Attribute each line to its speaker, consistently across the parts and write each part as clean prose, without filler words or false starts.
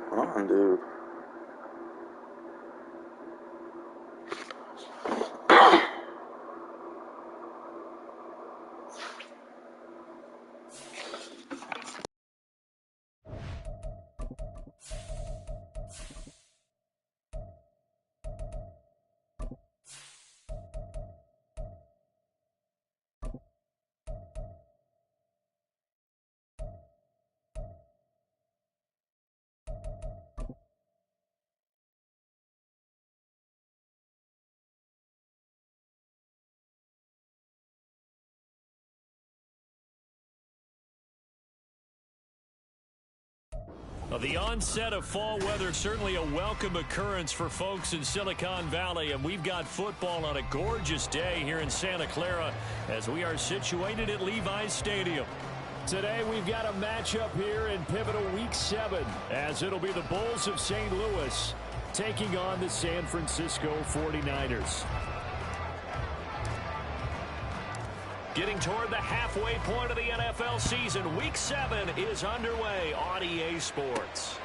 Speaker 1: Come on, dude.
Speaker 2: Well, the onset of fall weather, certainly a welcome occurrence for folks in Silicon Valley, and we've got football on a gorgeous day here in Santa Clara as we are situated at Levi's Stadium. Today we've got a matchup here in pivotal Week 7 as it'll be the Bulls of St. Louis taking on the San Francisco 49ers. Getting toward the halfway point of the NFL season, Week 7 is underway on EA Sports.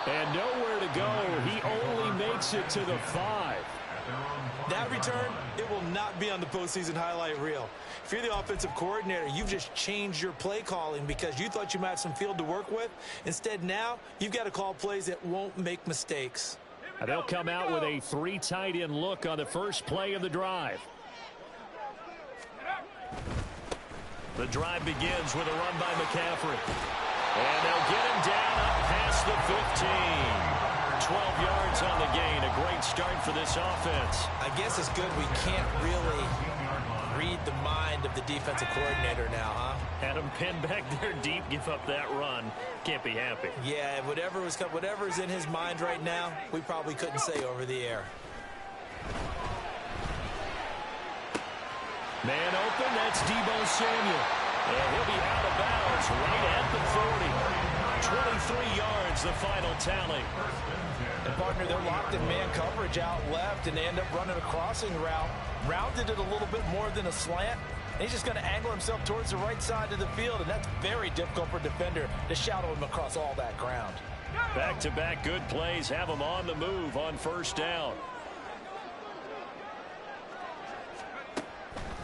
Speaker 2: And nowhere to go. He only makes it to the 5.
Speaker 3: That return, it will not be on the postseason highlight reel. If you're the offensive coordinator, you've just changed your play calling because you thought you might have some field to work with. Instead, now you've got to call plays that won't make mistakes.
Speaker 2: They'll come out with a 3 tight end look on the first play of the drive. The drive begins with a run by McCaffrey. And they'll get him down up past the 15. 12 yards on the gain. A great start for this offense.
Speaker 3: I guess it's good we can't really read the mind of the defensive coordinator now, huh?
Speaker 2: Had him pinned back there deep, give up that run. Can't be happy.
Speaker 3: Yeah, whatever's in his mind right now, we probably couldn't say over the air.
Speaker 2: Man open, that's Deebo Samuel. And he'll be out of bounds right at the 40. 23 yards, the final tally.
Speaker 3: And partner, they're locked in man coverage out left, and they end up running a crossing route. Rounded it a little bit more than a slant. And he's just going to angle himself towards the right side of the field, and that's very difficult for a defender to shadow him across all that ground.
Speaker 2: Back-to-back good plays have him on the move on first down.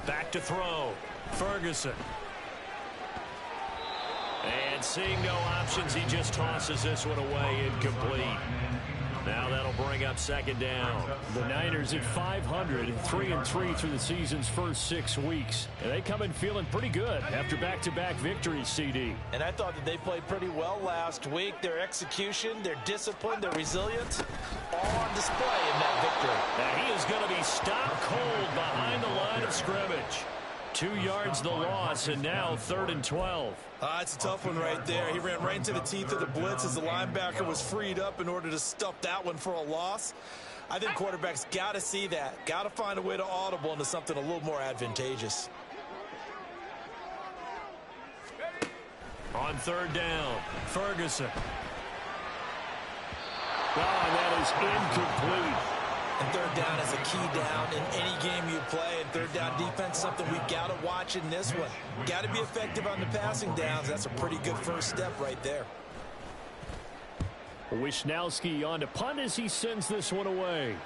Speaker 2: Back to throw. Ferguson. And seeing no options, he just tosses this one away incomplete. Now that'll bring up second down. The Niners at 500, 3-3 through the season's first 6 weeks. And they come in feeling pretty good after back-to-back victories, CD.
Speaker 3: And I thought that they played pretty well last week. Their execution, their discipline, their resilience, all on display in that victory.
Speaker 2: Now he is going to be stopped cold behind the line of scrimmage. 2 yards the loss, and now 3rd and 12.
Speaker 3: It's a tough one right there. He ran right into the teeth of the blitz as the linebacker was freed up in order to stuff that one for a loss. I think quarterbacks got to see that. Got to find a way to audible into something a little more advantageous.
Speaker 2: On 3rd down, Ferguson. That is incomplete.
Speaker 3: And 3rd down is a key down in any game you play. And 3rd down defense, something we've got to watch in this one. Got to be effective on the passing downs. That's a pretty good first step right there.
Speaker 2: Wisnowski on to punt as he sends this one away.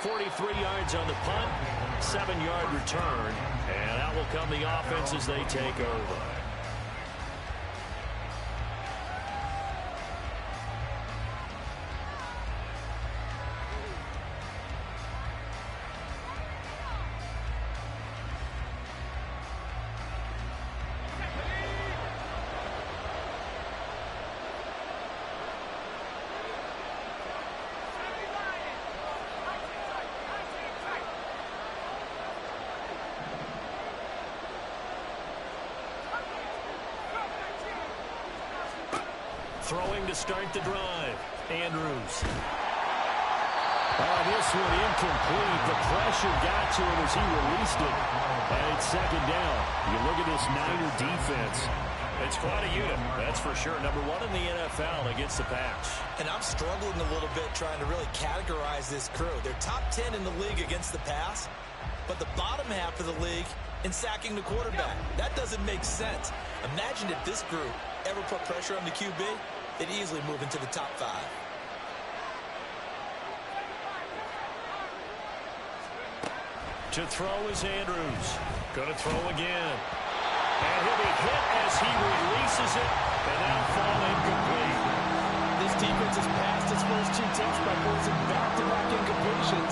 Speaker 2: .43 yards on the punt, 7-yard return. And out will come the offense as they take over. Throwing to start the drive. Andrews. This one incomplete. The pressure got to him as he released it. And it's 2nd down. You look at this Niner defense. It's quite a unit, that's for sure. Number one in the NFL against the pass.
Speaker 3: And I'm struggling a little bit trying to really categorize this crew. They're top 10 in the league against the pass, but the bottom half of the league in sacking the quarterback. That doesn't make sense. Imagine if this group ever put pressure on the QB, they'd easily move into the top 5.
Speaker 2: To throw is Andrews. Going to throw again. And he'll be hit as he releases it, and now fall incomplete.
Speaker 3: This defense has passed its first 2 attempts by forcing back-to-back incompletions.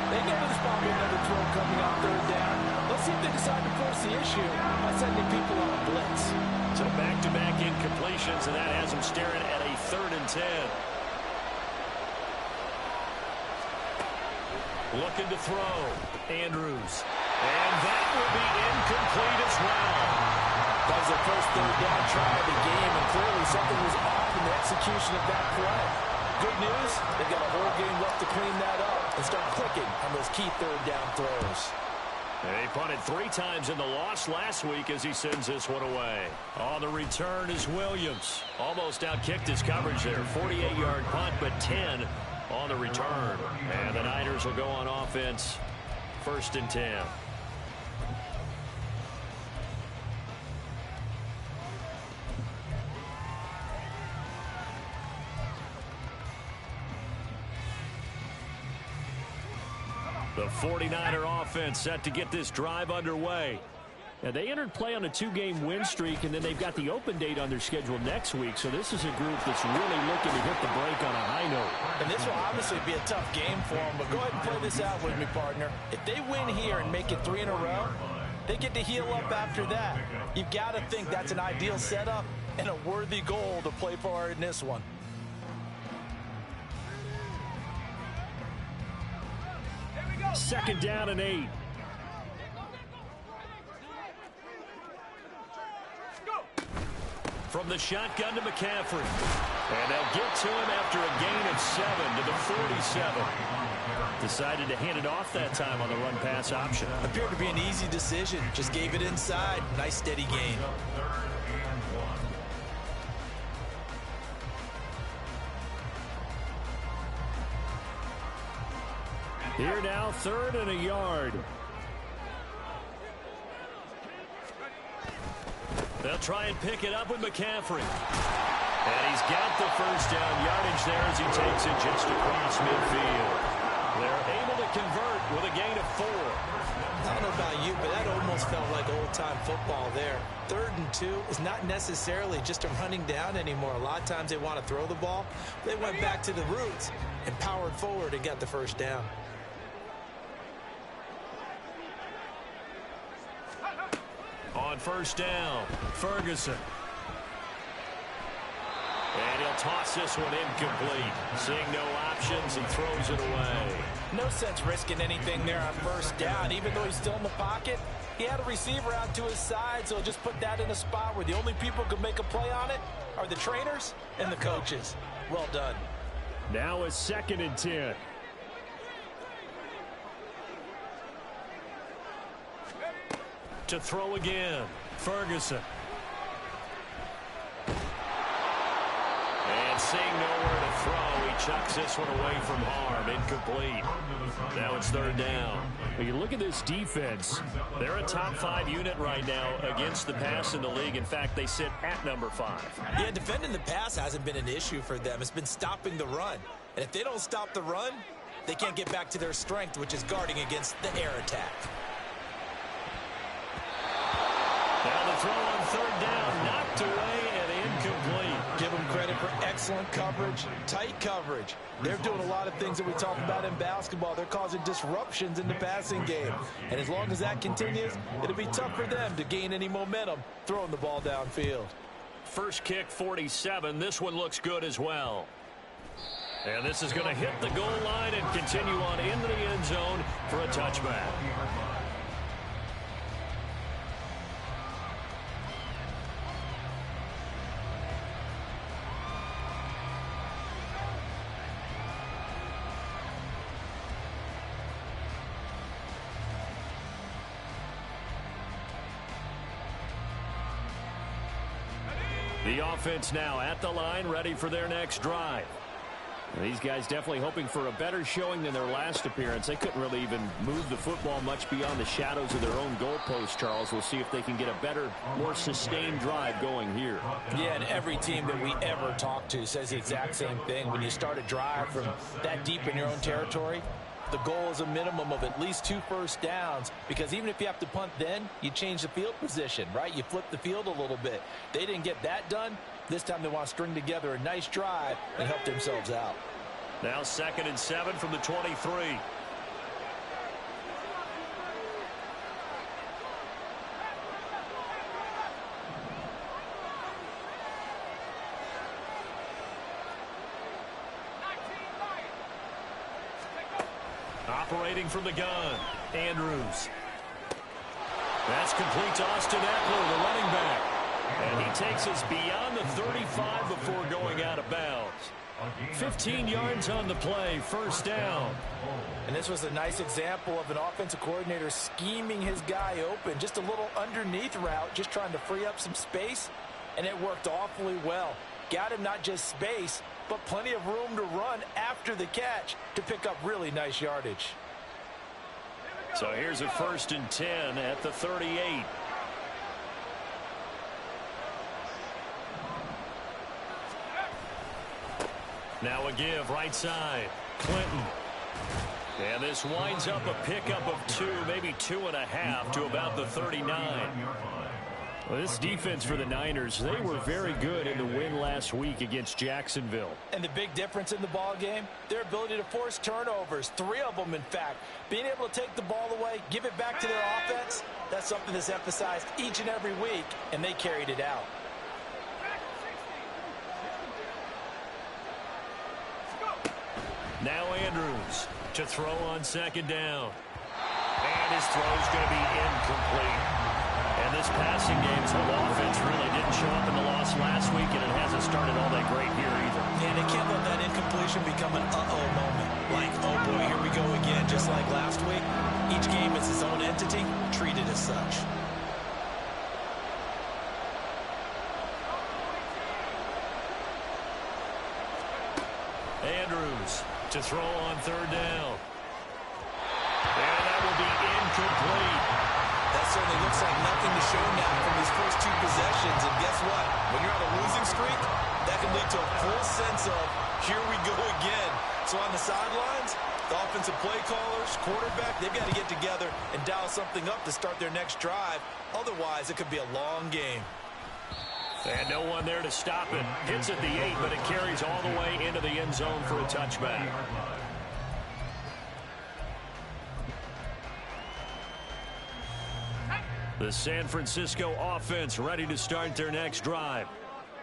Speaker 3: They know there's probably another throw coming on 3rd down. Let's see if they decide to force the issue by sending people on a blitz.
Speaker 2: So back-to-back incompletions, and that has them staring at a 3rd and 10. Looking to throw. Andrews. And that will be incomplete as well.
Speaker 3: That was their first 3rd down try of the game, and clearly something was off in the execution of that play. Good news, they've got a whole game left to clean that up and start clicking on those key 3rd down throws.
Speaker 2: They punted 3 times in the loss last week as he sends this one away. On the return is Williams. Almost outkicked his coverage there. 48-yard punt, but 10 on the return. And the Niners will go on offense. 1st and 10. The 49er offense set to get this drive underway. Now, they entered play on a 2-game win streak, and then they've got the open date on their schedule next week. So this is a group that's really looking to hit the break on a high note.
Speaker 3: And this will obviously be a tough game for them, but go ahead and play this out with me, partner. If they win here and make it 3 in a row, they get to heal up after that. You've got to think that's an ideal setup and a worthy goal to play for in this one.
Speaker 2: Second down and 8. From the shotgun to McCaffrey. And they'll get to him after a gain of 7 to the 47. Decided to hand it off that time on the run-pass option.
Speaker 3: Appeared to be an easy decision. Just gave it inside. Nice steady gain.
Speaker 2: Here now, 3rd and a yard. They'll try and pick it up with McCaffrey. And he's got the 1st down yardage there as he takes it just across midfield. They're able to convert with a gain of 4.
Speaker 3: I don't know about you, but that almost felt like old-time football there. 3rd and 2 is not necessarily just a running down anymore. A lot of times they want to throw the ball. They went back to the roots and powered forward and got the 1st down.
Speaker 2: On 1st down, Ferguson. And he'll toss this one incomplete. Seeing no options, he throws it away.
Speaker 3: No sense risking anything there on 1st down. Even though he's still in the pocket, he had a receiver out to his side, so just put that in a spot where the only people who can make a play on it are the trainers and the coaches. Well done.
Speaker 2: Now a 2nd and 10. To throw again, Ferguson. And seeing nowhere to throw, he chucks this one away from harm, incomplete. Now it's 3rd down. When you look at this defense, they're a top 5 unit right now against the pass in the league. In fact, they sit at number 5.
Speaker 3: Yeah, defending the pass hasn't been an issue for them. It's been stopping the run. And if they don't stop the run, they can't get back to their strength, which is guarding against the air attack.
Speaker 2: Now the throw on 3rd down, knocked away and incomplete.
Speaker 3: Give them credit for excellent coverage, tight coverage. They're doing a lot of things that we talk about in basketball. They're causing disruptions in the passing game. And as long as that continues, it'll be tough for them to gain any momentum throwing the ball downfield.
Speaker 2: First kick, 47. This one looks good as well. And this is going to hit the goal line and continue on into the end zone for a touchback. The offense now at the line, ready for their next drive. These guys definitely hoping for a better showing than their last appearance. They couldn't really even move the football much beyond the shadows of their own goalpost, Charles. We'll see if they can get a better, more sustained drive going here.
Speaker 3: Yeah, and every team that we ever talk to says the exact same thing. When you start a drive from that deep in your own territory, the goal is a minimum of at least 2 first downs, because even if you have to punt then, you change the field position, right? You flip the field a little bit. They didn't get that done. This time they want to string together a nice drive and help themselves out.
Speaker 2: Now 2nd and 7 from the 23. Operating from the gun, Andrews. That's complete to Austin Ekeler, the running back. And he takes us beyond the 35 before going out of bounds. 15 yards on the play, first down.
Speaker 3: And this was a nice example of an offensive coordinator scheming his guy open. Just a little underneath route, just trying to free up some space. And it worked awfully well. Got him not just space, but plenty of room to run after the catch to pick up really nice yardage.
Speaker 2: So here's a 1st and 10 at the 38. Now a give right side. Clinton. And this winds up a pickup of 2, maybe 2.5 to about the 39. Well, this defense for the Niners, they were very good in the win last week against Jacksonville.
Speaker 3: And the big difference in the ball game, their ability to force turnovers, 3 of them in fact. Being able to take the ball away, give it back to their offense, that's something that's emphasized each and every week, and they carried it out.
Speaker 2: Now Andrews to throw on 2nd down. And his throw is going to be incomplete. And this passing game's whole offense really didn't show up in the loss last week, and it hasn't started all that great here either.
Speaker 3: And they can't let that incompletion become an uh-oh moment. Like, oh boy, here we go again, just like last week. Each game is its own entity, treated as such.
Speaker 2: Andrews to throw on 3rd down. And that will be incomplete.
Speaker 3: That certainly looks like nothing to show now from his first 2 possessions. And guess what? When you're on a losing streak, that can lead to a full sense of, here we go again. So on the sidelines, the offensive play callers, quarterback, they've got to get together and dial something up to start their next drive. Otherwise, it could be a long game.
Speaker 2: And no one there to stop it. Hits at the 8, but it carries all the way into the end zone for a touchback. The San Francisco offense ready to start their next drive.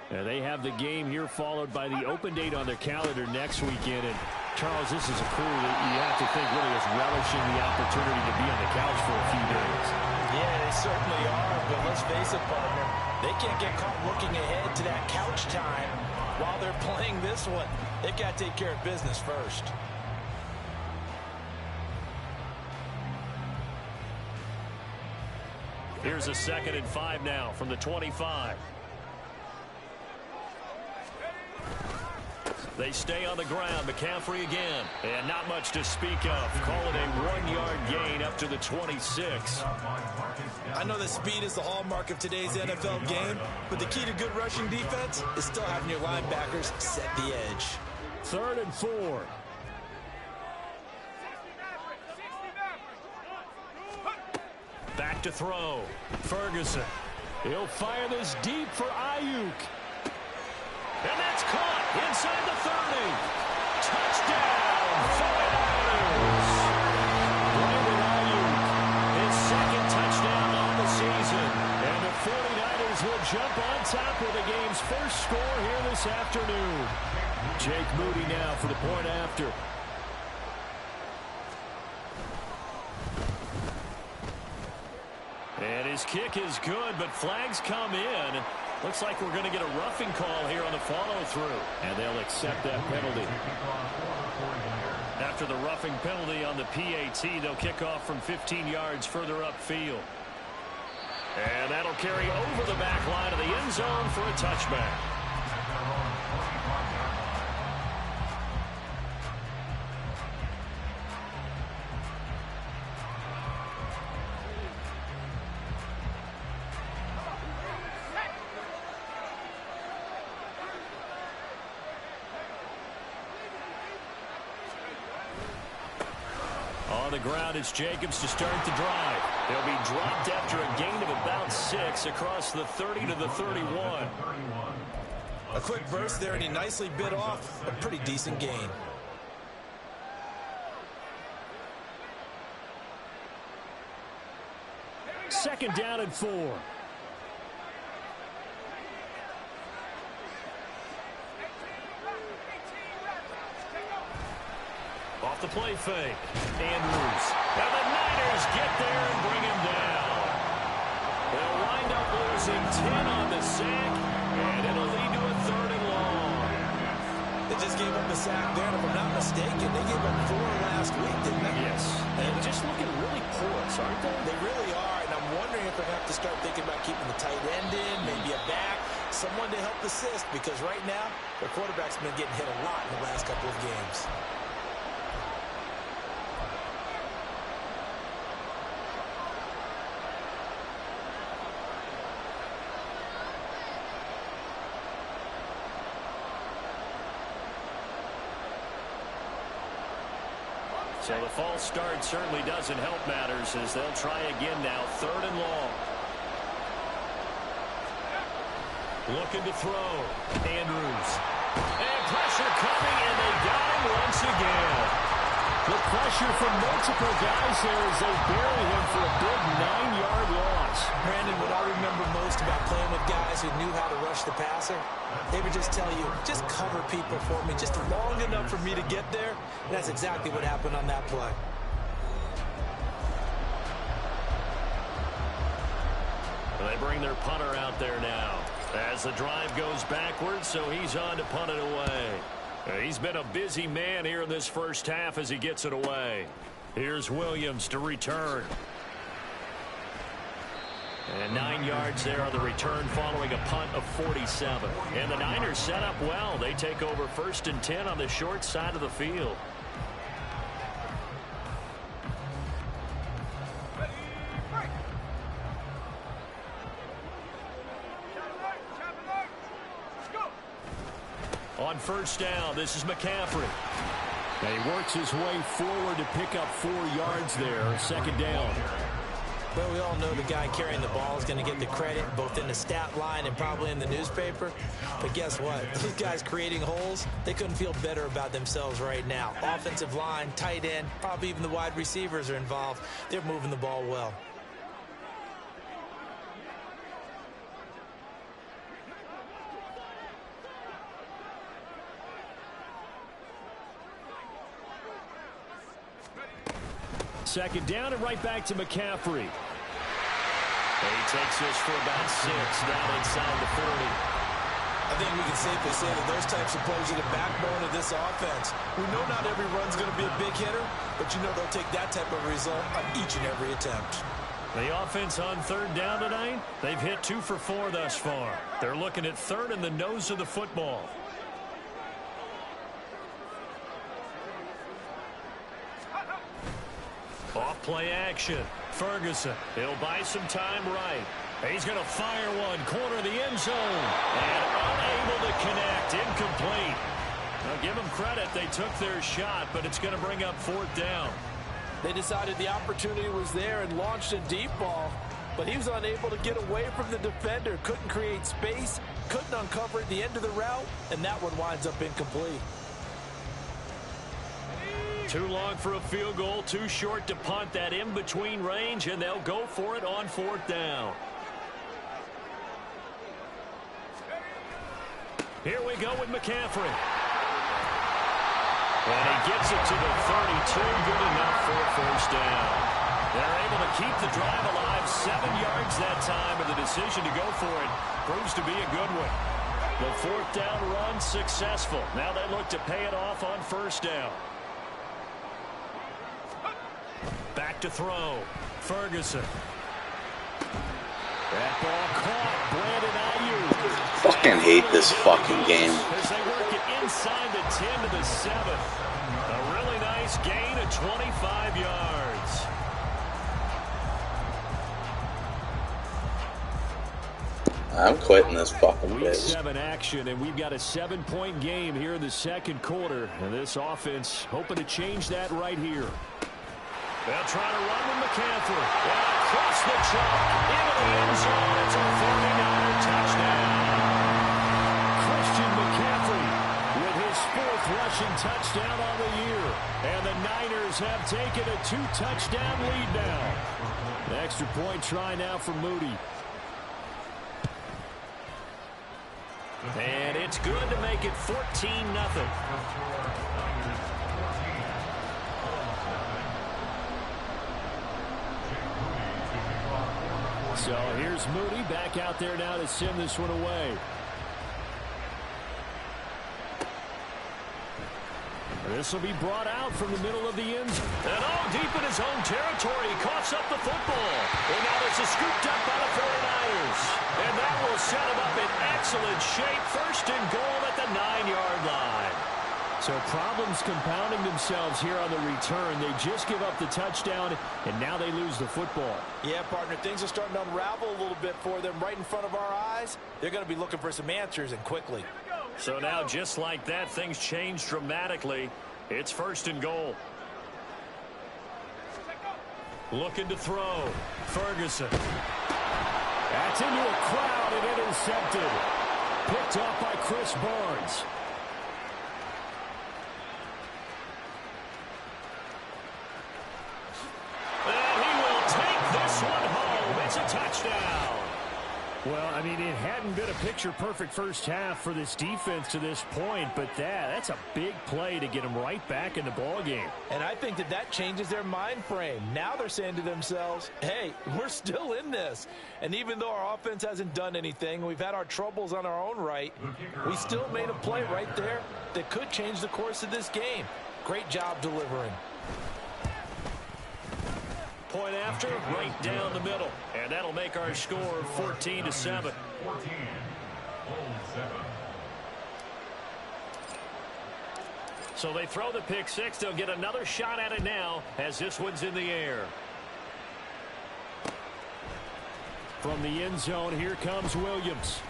Speaker 2: And they have the game here followed by the open date on their calendar next weekend. And Charles, this is a crew that you have to think really is relishing the opportunity to be on the couch for a few days.
Speaker 3: Yeah, they certainly are, but let's face it, partner. They can't get caught looking ahead to that couch time while they're playing this one. They've got to take care of business first.
Speaker 2: Here's a 2nd and 5 now from the 25. They stay on the ground. McCaffrey again. And not much to speak of. Call it a 1-yard gain up to the 26.
Speaker 3: I know that speed is the hallmark of today's NFL game, but the key to good rushing defense is still having your linebackers set the edge.
Speaker 2: 3rd and 4. Back to throw. Ferguson. He'll fire this deep for Ayuk. And that's caught inside the 30. Touchdown, 49ers. Brandon Ayuk, his 2nd touchdown on the season. And the 49ers will jump on top of the game's first score here this afternoon. Jake Moody now for the point after. And his kick is good, but flags come in. Looks like we're going to get a roughing call here on the follow-through. And they'll accept that penalty. After the roughing penalty on the PAT, they'll kick off from 15 yards further upfield. And that'll carry over the back line of the end zone for a touchback. On the ground, it's Jacobs to start the drive. He'll be dropped after a gain of about 6 across the 30 to the 31.
Speaker 3: A quick burst there, and he nicely bit off a pretty decent gain.
Speaker 2: Second down and 4. Off the play fake. Andrews. And the Niners get there and bring him down. They'll wind up losing 10 on the sack, and it'll lead to a 3rd and long.
Speaker 3: They just gave up a sack there, and if I'm not mistaken, they gave up 4 last week, didn't they?
Speaker 2: Yes. And just looking really porous, aren't they?
Speaker 3: They really are, and I'm wondering if they're going to have to start thinking about keeping the tight end in, maybe a back, someone to help assist, because right now, their quarterback's been getting hit a lot in the last couple of games.
Speaker 2: So the false start certainly doesn't help matters as they'll try again now. 3rd and long. Looking to throw. Andrews. And pressure coming, and they got him once again. The pressure from multiple guys there as they bury him for a big 9-yard loss.
Speaker 3: Brandon, what I remember most about playing with guys who knew how to rush the passer, they would just tell you, just cover people for me, just long enough for me to get there. And that's exactly what happened on that play.
Speaker 2: They bring their punter out there now as the drive goes backwards, so he's on to punt it away. He's been a busy man here in this first half as he gets it away. Here's Williams to return. And 9 yards there on the return following a punt of 47. And the Niners set up well. They take over 1st and 10 on the short side of the field. On 1st down, this is McCaffrey. And he works his way forward to pick up 4 yards there. 2nd down.
Speaker 3: Well, we all know the guy carrying the ball is going to get the credit, both in the stat line and probably in the newspaper. But guess what? Those guys creating holes, they couldn't feel better about themselves right now. Offensive line, tight end, probably even the wide receivers are involved. They're moving the ball well.
Speaker 2: Second down and right back to McCaffrey. And he takes this for about 6 down inside the 40.
Speaker 3: I think we can safely say that those types of plays are the backbone of this offense. We know not every run's going to be a big hitter, but you know they'll take that type of result on each and every attempt.
Speaker 2: The offense on 3rd down tonight, they've hit 2 for 4 thus far. They're looking at 3rd in the nose of the football. Off play action. Ferguson. He'll buy some time right. He's going to fire one. Corner of the end zone. And unable to connect. Incomplete. Now give them credit. They took their shot, but it's going to bring up 4th down.
Speaker 4: They decided the opportunity was there and launched a deep ball, but he was unable to get away from the defender. Couldn't create space. Couldn't uncover at the end of the route, and that one winds up incomplete.
Speaker 2: Too long for a field goal, too short to punt that in-between range, and they'll go for it on 4th down. Here we go with McCaffrey. And he gets it to the 32, good enough for a 1st down. They're able to keep the drive alive, 7 yards that time, and the decision to go for it proves to be a good one. The 4th down run successful. Now they look to pay it off on 1st down. Back to throw. Ferguson. That ball caught. Brandon Ayuk.
Speaker 1: Fucking hate this fucking game.
Speaker 2: As they work it inside the 10 to the 7. A really nice gain of 25 yards.
Speaker 1: I'm quitting this fucking
Speaker 2: Week
Speaker 1: bitch.
Speaker 2: 7 action, and we've got a 7-point game here in the second quarter. And this offense hoping to change that right here. They'll try to run with McCaffrey. And across the chalk, into the end zone. It's a 49er touchdown. Christian McCaffrey with his 4th rushing touchdown on the year. And the Niners have taken a 2-touchdown lead now. An extra point try now for Moody. And it's good to make it 14-0. So here's Moody back out there now to send this one away. This will be brought out from the middle of the end zone. And deep in his own territory, he coughs up the football. And now this is scooped up by the 49ers. And that will set him up in excellent shape. 1st and goal at the 9-yard line. So problems compounding themselves here on the return. They just give up the touchdown, and now they lose the football.
Speaker 3: Yeah, partner, things are starting to unravel a little bit for them right in front of our eyes. They're going to be looking for some answers, and quickly.
Speaker 2: So now, just like that, things change dramatically. It's 1st and goal. Looking to throw. Ferguson. That's into a crowd and intercepted. Picked off by Chris Barnes. And he will take this one home. It's a touchdown. Well, I mean, it hadn't been a picture-perfect first half for this defense to this point, but that's a big play to get them right back in the ballgame.
Speaker 3: And I think that changes their mind frame. Now they're saying to themselves, hey, we're still in this. And even though our offense hasn't done anything, we've had our troubles on our own right, we still made a play right there that could change the course of this game. Great job delivering.
Speaker 2: Point after, right down the middle. And that'll make our score 14-7. So they throw the pick six. They'll get another shot at it now as this one's in the air. From the end zone, here comes Williams.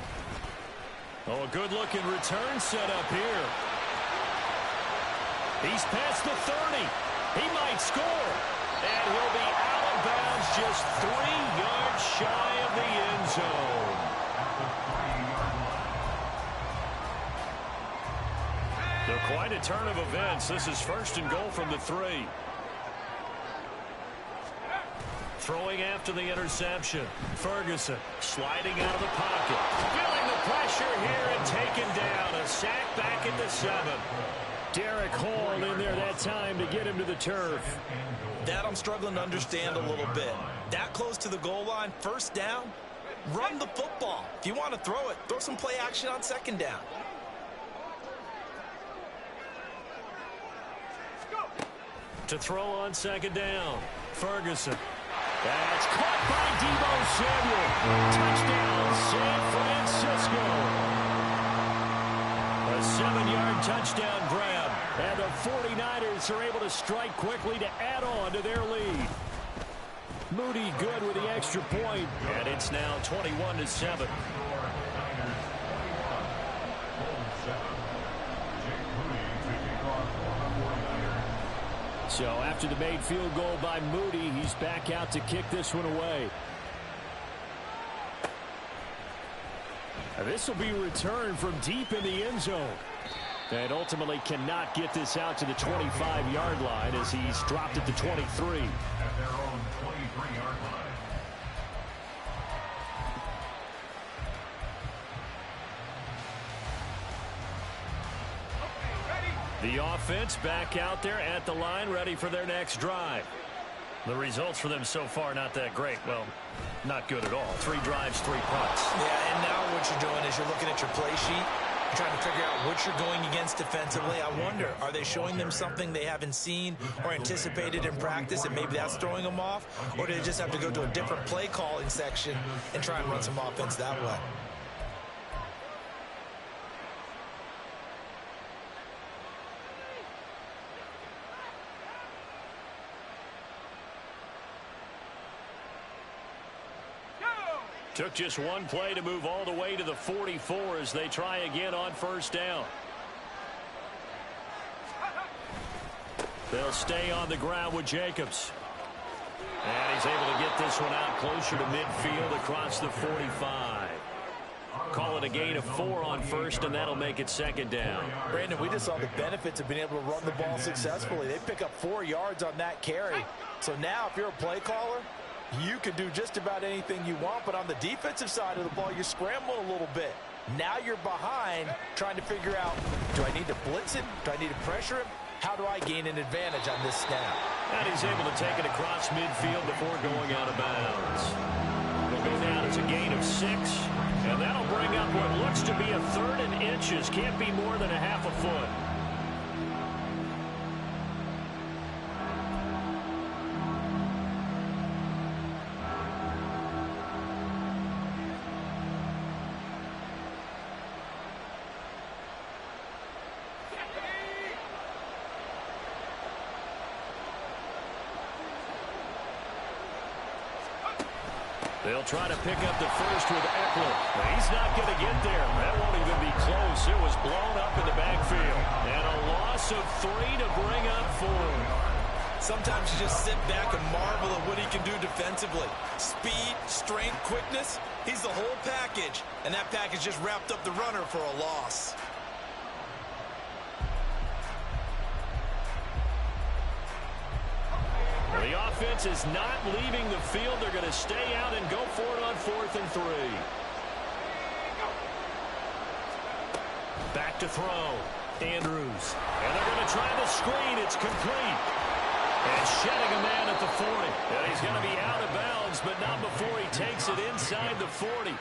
Speaker 2: Oh, a good-looking return set up here. He's past the 30. He might score. And he'll be out of bounds just 3 yards shy of the end zone. So quite a turn of events. This is 1st and goal from the 3. Throwing after the interception. Ferguson sliding out of the pocket. Feeling the pressure here and taken down. A sack back at the 7. Derek Hall in there that time to get him to the turf.
Speaker 5: That I'm struggling to understand a little bit. That close to the goal line, 1st down, run the football. If you want to throw it, throw some play action on 2nd down.
Speaker 2: To throw on 2nd down, Ferguson. That's caught by Deebo Samuel. Touchdown, San Francisco. A 7-yard touchdown grab. And the 49ers are able to strike quickly to add on to their lead. Moody good with the extra point. And it's now 21-7. So after the made field goal by Moody, he's back out to kick this one away. This will be returned from deep in the end zone. And ultimately cannot get this out to the 25-yard line as he's dropped at the 23.
Speaker 6: At their own 23-yard line.
Speaker 2: The offense back out there at the line, ready for their next drive. The results for them so far not that great. Well, not good at all. 3 drives, 3 punts.
Speaker 3: Yeah, and now what you're doing is you're looking at your play sheet,
Speaker 5: trying to figure out what you're going against defensively. I wonder, are they showing them something they haven't seen or anticipated in practice, and maybe that's throwing them off? Or do they just have to go to a different play calling section and try and run some offense that way?
Speaker 2: Took just one play to move all the way to the 44 as they try again on first down. They'll stay on the ground with Jacobs. And he's able to get this one out closer to midfield across the 45. Call it a gain of 4 on first, and that'll make it second down.
Speaker 3: Brandon, we just saw the benefits of being able to run the ball successfully. They pick up 4 yards on that carry. So now if you're a play caller, you can do just about anything you want, but on the defensive side of the ball, you're scrambling a little bit. Now you're behind trying to figure out, do I need to blitz it? Do I need to pressure him? How do I gain an advantage on this snap?
Speaker 2: And he's able to take it across midfield before going out of bounds. It'll go down as a gain of 6, and that'll bring up what looks to be a 3rd and inches. Can't be more than a half a foot. They'll try to pick up the first with Eckler. He's not going to get there. That won't even be close. It was blown up in the backfield. And a loss of 3 to bring up 4.
Speaker 5: Sometimes you just sit back and marvel at what he can do defensively. Speed, strength, quickness. He's the whole package. And that package just wrapped up the runner for a loss.
Speaker 2: The offense is not leaving the field. They're going to stay out and go for it on 4th and 3. Back to throw. Andrews. And they're going to try the screen. It's complete. And shedding a man at the 40. And he's going to be out of bounds, but not before he takes it inside the 40.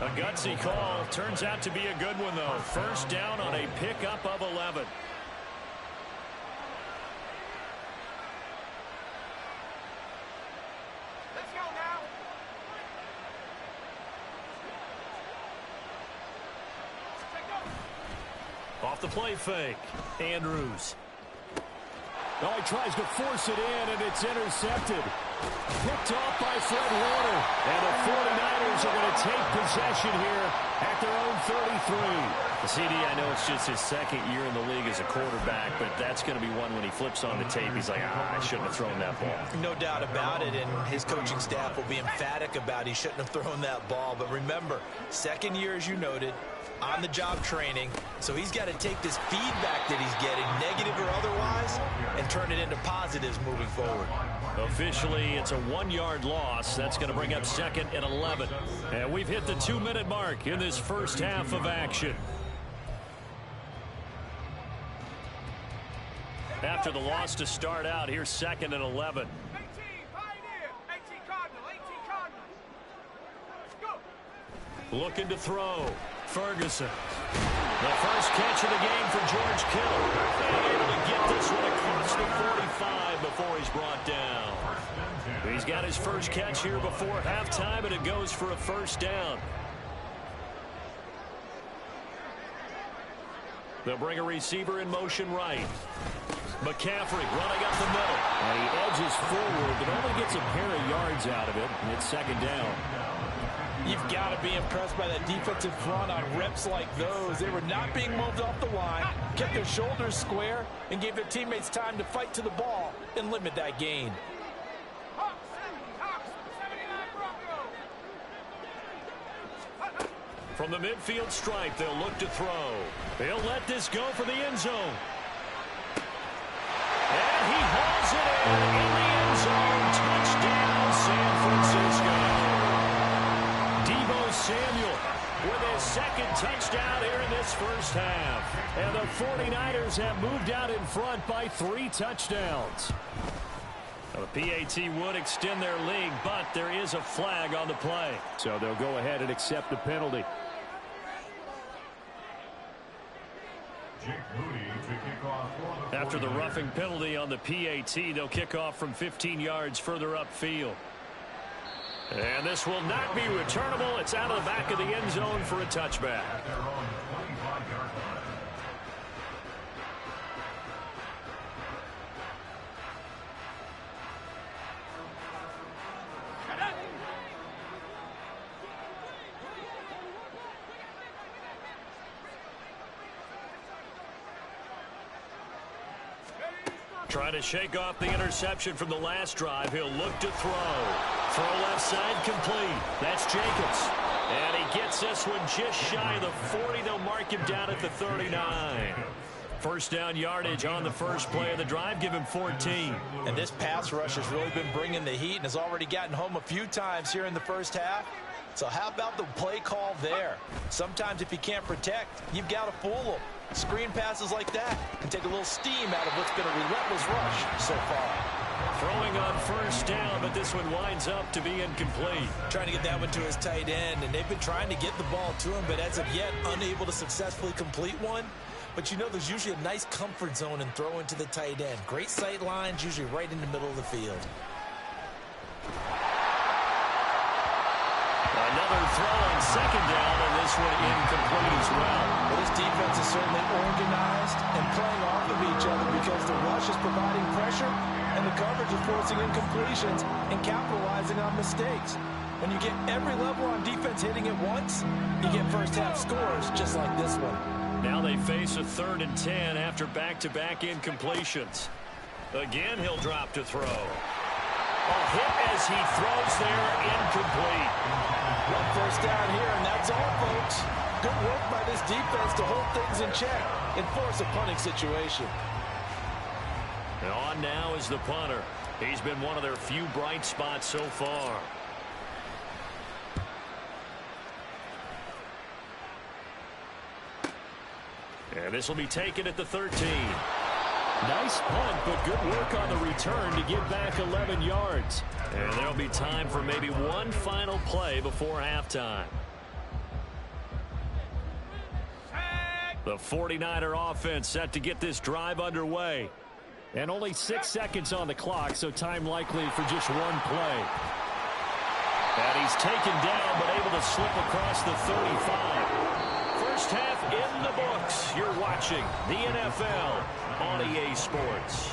Speaker 2: A gutsy call. Turns out to be a good one, though. First down on a pickup of 11. Off the play fake. Andrews. Oh, he tries to force it in, and it's intercepted. Picked off by Fred Warner. And the 49ers are going to take possession here at their own 33. CD, I know it's just his 2nd year in the league as a quarterback, but that's going to be one when he flips on the tape. He's like, I shouldn't have thrown that ball.
Speaker 5: No doubt about it, and his coaching staff will be emphatic about he shouldn't have thrown that ball. But remember, 2nd year, as you noted, on-the-job training, so he's got to take this feedback that he's getting, negative or otherwise, and turn it into positives moving forward.
Speaker 2: Officially, it's a 1-yard loss. That's going to bring up 2nd and 11. And we've hit the 2-minute mark in this first half of action. After the loss to start out, here's 2nd and 11. Looking to throw. Ferguson. The first catch of the game for George Kittle. And able to get this one across the 45 before he's brought down. He's got his first catch here before halftime, and it goes for a first down. They'll bring a receiver in motion right. McCaffrey running up the middle. And he edges forward, but only gets a pair of yards out of it, and it's 2nd down.
Speaker 3: You've got to be impressed by that defensive front on reps like those. They were not being moved off the line, kept their shoulders square, and gave their teammates time to fight to the ball and limit that gain.
Speaker 2: From the midfield stripe, they'll look to throw. They'll let this go for the end zone. And he hauls it in the end zone. Touchdown, San Francisco. Deebo Samuel with his 2nd touchdown here in this first half. And the 49ers have moved out in front by 3 touchdowns. Now, the PAT would extend their lead, but there is a flag on the play. So they'll go ahead and accept the penalty.
Speaker 6: Jake Moody to kick off for the
Speaker 2: After the
Speaker 6: 49ers.
Speaker 2: roughing penalty on the PAT, they'll kick off from 15 yards further upfield. And this will not be returnable. It's out of the back of the end zone for a touchback.
Speaker 6: At their own 25-yard line.
Speaker 2: Trying to shake off the interception from the last drive. He'll look to throw. Throw left side complete. That's Jacobs. And he gets this one just shy of the 40. They'll mark him down at the 39. First down yardage on the first play of the drive. Give him 14.
Speaker 3: And this pass rush has really been bringing the heat and has already gotten home a few times here in the first half. So how about the play call there? Sometimes if you can't protect, you've got to fool them. Screen passes like that can take a little steam out of what's been a relentless rush so far.
Speaker 2: Throwing on first down, but this one winds up to be incomplete.
Speaker 3: Trying to get that one to his tight end, and they've been trying to get the ball to him, but as of yet, unable to successfully complete one. But you know there's usually a nice comfort zone in throwing to the tight end. Great sight lines, usually right in the middle of the field.
Speaker 2: Another throw on second down, and this one incomplete as well.
Speaker 3: Well, this defense is certainly organized and playing off of each other because the rush is providing pressure and the coverage is forcing incompletions and capitalizing on mistakes. When you get every level on defense hitting at once, you get first half scores just like this one.
Speaker 2: Now they face a 3rd and 10 after back-to-back incompletions. Again, he'll drop to throw. A hit as he throws there, incomplete.
Speaker 3: One first down here, and that's all, folks. Good work by this defense to hold things in check and force a punting situation.
Speaker 2: And on now is the punter. He's been one of their few bright spots so far. And this will be taken at the 13. Nice punt, but good work on the return to get back 11 yards. And there'll be time for maybe one final play before halftime. The 49er offense set to get this drive underway. And only 6 seconds on the clock, so time likely for just one play. And he's taken down, but able to slip across the 35. First half in the books. You're watching the NFL on EA Sports.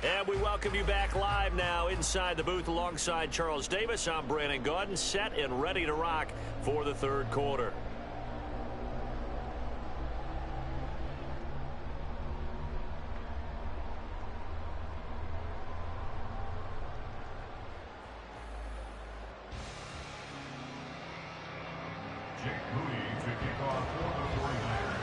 Speaker 2: And we welcome you back live now inside the booth alongside Charles Davis. I'm Brandon Gaudin, set and ready to rock for the third quarter.
Speaker 6: Jake Moody to kick off for the 49ers.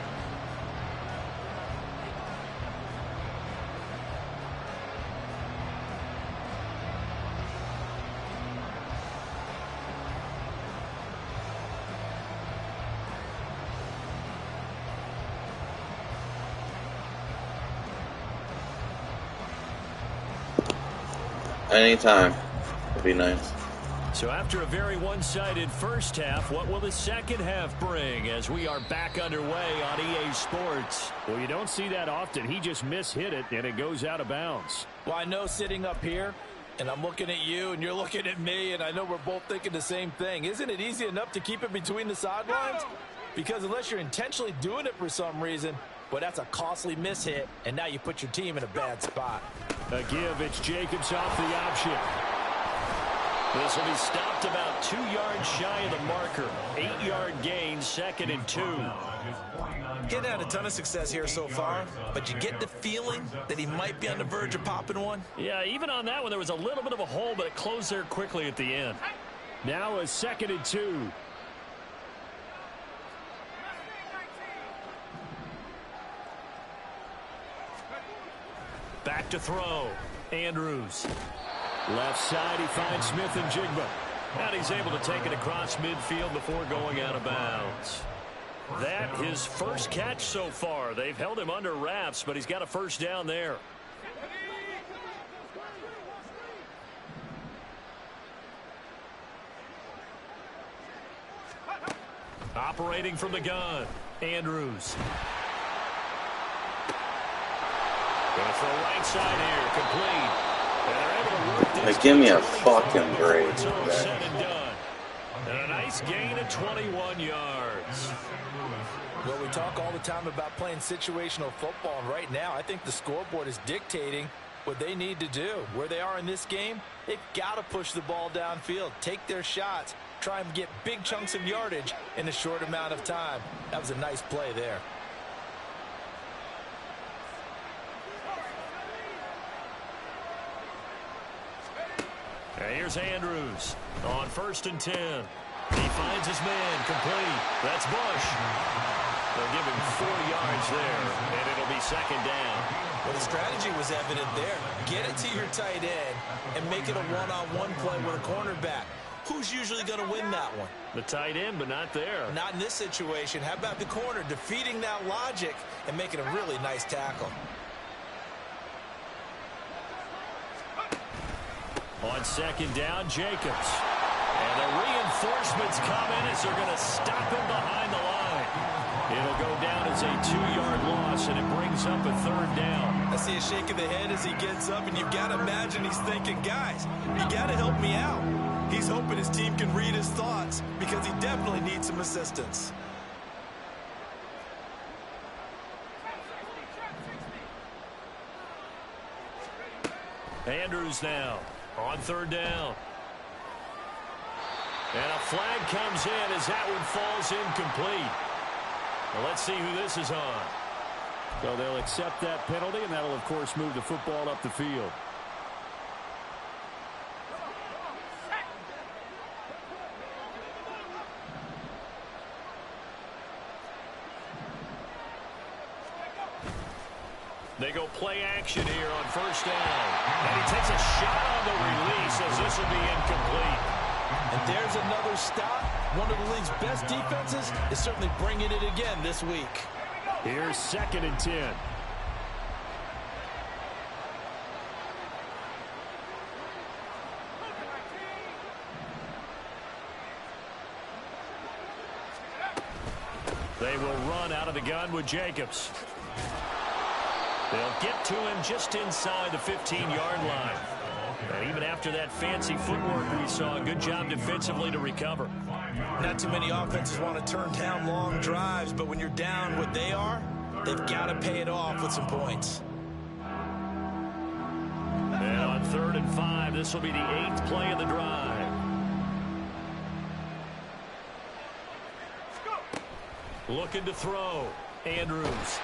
Speaker 1: Anytime. Would be nice.
Speaker 2: So after a very one-sided first half, what will the second half bring as we are back underway on EA Sports?
Speaker 7: Well, you don't see that often. He just mishit it, and it goes out of bounds.
Speaker 3: Well, I know sitting up here, and I'm looking at you, and you're looking at me, and I know we're both thinking the same thing. Isn't it easy enough to keep it between the sidelines? Because unless you're intentionally doing it for some reason, well, that's a costly mishit, and now you put your team in a bad spot.
Speaker 2: A give, it's Jacobs off the option. This will be stopped about 2 yards shy of the marker. 8-yard gain, 2nd and 2.
Speaker 3: Getting had a ton of success here so far, but you get the feeling that he might be on the verge of popping one.
Speaker 2: Yeah, even on that one, there was a little bit of a hole, but it closed there quickly at the end.
Speaker 7: Now a 2nd and 2.
Speaker 2: Back to throw. Andrews. Left side, he finds Smith and Jigba. And he's able to take it across midfield before going out of bounds. That his first catch so far. They've held him under wraps, but he's got a first down there. Operating from the gun, Andrews. Going for a right side here, complete. And they're able to work this.
Speaker 1: Like, give me a fucking break.
Speaker 2: Said and done. And a nice gain of 21 yards.
Speaker 3: Well, we talk all the time about playing situational football, and right now I think the scoreboard is dictating what they need to do. Where they are in this game, they've got to push the ball downfield, take their shots, try and get big chunks of yardage in a short amount of time. That was a nice play there.
Speaker 2: And here's Andrews on 1st and 10. He finds his man, complete. That's Bush. They'll give him 4 yards there, and it'll be 2nd down.
Speaker 5: Well, the strategy was evident there. Get it to your tight end and make it a one-on-one play with a cornerback. Who's usually going to win that one?
Speaker 2: The tight end, but not there.
Speaker 5: Not in this situation. How about the corner defeating that logic and making a really nice tackle?
Speaker 2: On 2nd down, Jacobs. And the reinforcements come in as they're going to stop him behind the line. It'll go down as a 2-yard loss, and it brings up a 3rd down.
Speaker 5: I see a shake of the head as he gets up, and you've got to imagine he's thinking, guys, you got to help me out. He's hoping his team can read his thoughts because he definitely needs some assistance.
Speaker 2: Andrews now on 3rd down. And a flag comes in as that one falls incomplete. Well, let's see who this is on.
Speaker 7: So they'll accept that penalty, and that'll, of course, move the football up the field.
Speaker 2: They go play action here on 1st down. And he takes a shot on the release as this will be incomplete.
Speaker 3: And there's another stop. One of the league's best defenses is certainly bringing it again this week.
Speaker 7: Here's 2nd and 10.
Speaker 2: They will run out of the gun with Jacobs. They'll get to him just inside the 15-yard line. And even after that fancy footwork we saw, a good job defensively to recover.
Speaker 5: Not too many offenses want to turn down long drives, but when you're down what they are, they've got to pay it off with some points.
Speaker 2: And on 3rd and 5, this will be the 8th play of the drive. Looking to throw. Andrews.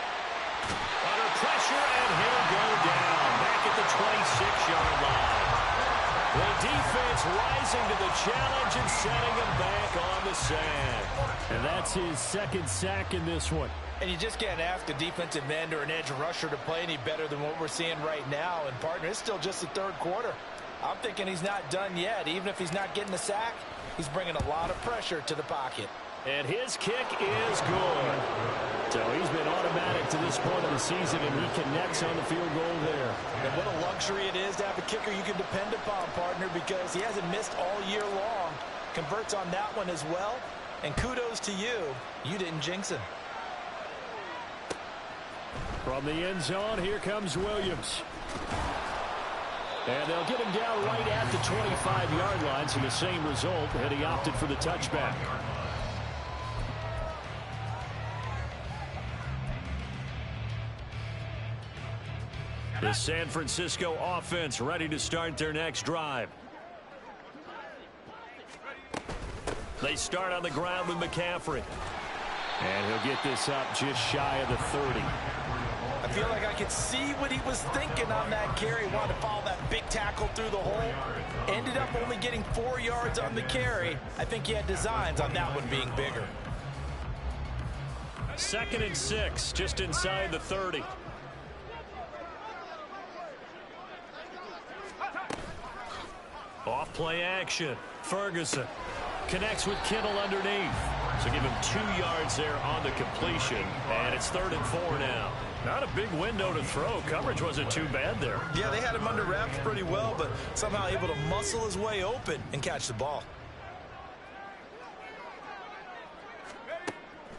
Speaker 2: Under pressure, and he'll go down. Back at the 26-yard line. The defense rising to the challenge and setting him back on the sack.
Speaker 7: And that's his 2nd sack in this one.
Speaker 3: And you just can't ask a defensive end or an edge rusher to play any better than what we're seeing right now. And, partner, it's still just the 3rd quarter. I'm thinking he's not done yet. Even if he's not getting the sack, he's bringing a lot of pressure to the pocket.
Speaker 2: And his kick is good.
Speaker 7: So he's been automatic to this point of the season, and he connects on the field goal there.
Speaker 3: And what a luxury it is to have a kicker you can depend upon, partner, because he hasn't missed all year long. Converts on that one as well. And kudos to you. You didn't jinx him.
Speaker 7: From the end zone, here comes Williams. And they'll get him down right at the 25-yard line, so the same result, and he opted for the touchback.
Speaker 2: The San Francisco offense ready to start their next drive. They start on the ground with McCaffrey.
Speaker 7: And he'll get this up just shy of the 30.
Speaker 3: I feel like I could see what he was thinking on that carry. Wanted to follow that big tackle through the hole. Ended up only getting 4 yards on the carry. I think he had designs on that one being bigger.
Speaker 2: 2nd and 6, just inside the 30. Off play action. Ferguson connects with Kittle underneath. So give him 2 yards there on the completion. And it's 3rd and 4 now. Not a big window to throw. Coverage wasn't too bad there.
Speaker 5: Yeah, they had him under wraps pretty well, but somehow able to muscle his way open and catch the ball.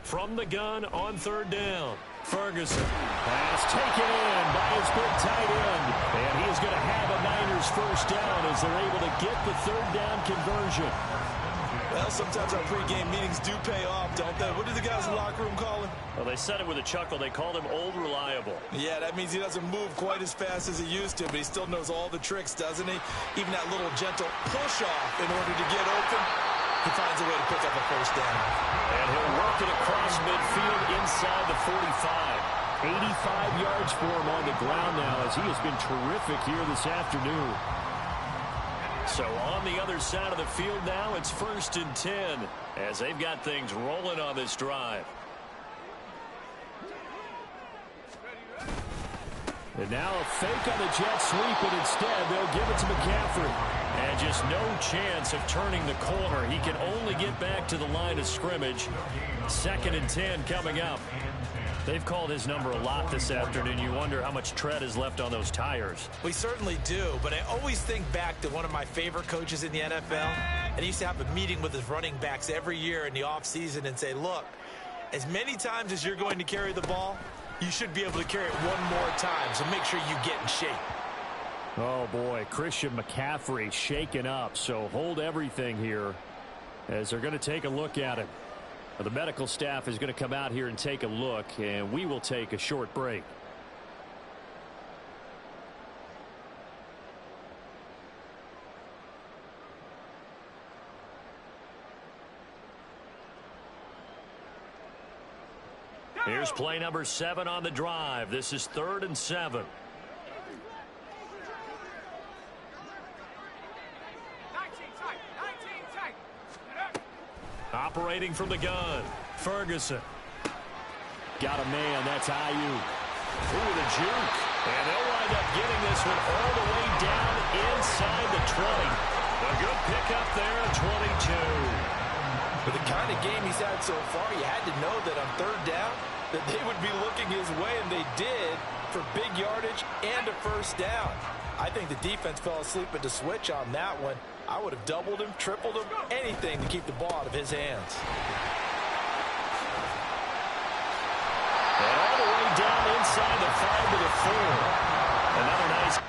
Speaker 2: From the gun on 3rd down. Ferguson has taken in by his big tight end. And he is going to have a Niners first down as they're able to get the 3rd down conversion.
Speaker 5: Well, sometimes our pregame meetings do pay off, don't they? What do the guys in the locker room call him?
Speaker 2: Well, they said it with a chuckle. They called him Old Reliable.
Speaker 5: Yeah, that means he doesn't move quite as fast as he used to, but he still knows all the tricks, doesn't he? Even that little gentle push-off in order to get open, he finds a way to pick up a first down.
Speaker 2: And he'll work it across midfield inside the 45. 85 yards for him on the ground now as he has been terrific here this afternoon. So on the other side of the field now, it's 1st and 10 as they've got things rolling on this drive. And now a fake on the jet sweep, and instead they'll give it to McCaffrey. And just no chance of turning the corner. He can only get back to the line of scrimmage. 2nd and 10 coming up. They've called his number a lot this afternoon. You wonder how much tread is left on those tires.
Speaker 5: We certainly do, but I always think back to one of my favorite coaches in the NFL. And he used to have a meeting with his running backs every year in the offseason and say, look, as many times as you're going to carry the ball, you should be able to carry it one more time, so make sure you get in shape.
Speaker 7: Oh, boy, Christian McCaffrey shaken up, so hold everything here as they're going to take a look at him. The medical staff is going to come out here and take a look, and we will take a short break.
Speaker 2: Here's play number 7 on the drive. This is 3rd and 7. Operating from the gun. Ferguson.
Speaker 7: Got a man. That's Ayuk.
Speaker 2: Ooh, the juke. And they'll wind up getting this one all the way down inside the 20. A good pickup there at 22.
Speaker 3: With the kind of game he's had so far, you had to know that on 3rd down that they would be looking his way, and they did, for big yardage and a first down. I think the defense fell asleep at the switch on that one. I would have doubled him, tripled him, anything to keep the ball out of his hands.
Speaker 2: And all the way down inside the 5 to the 4. Another nice.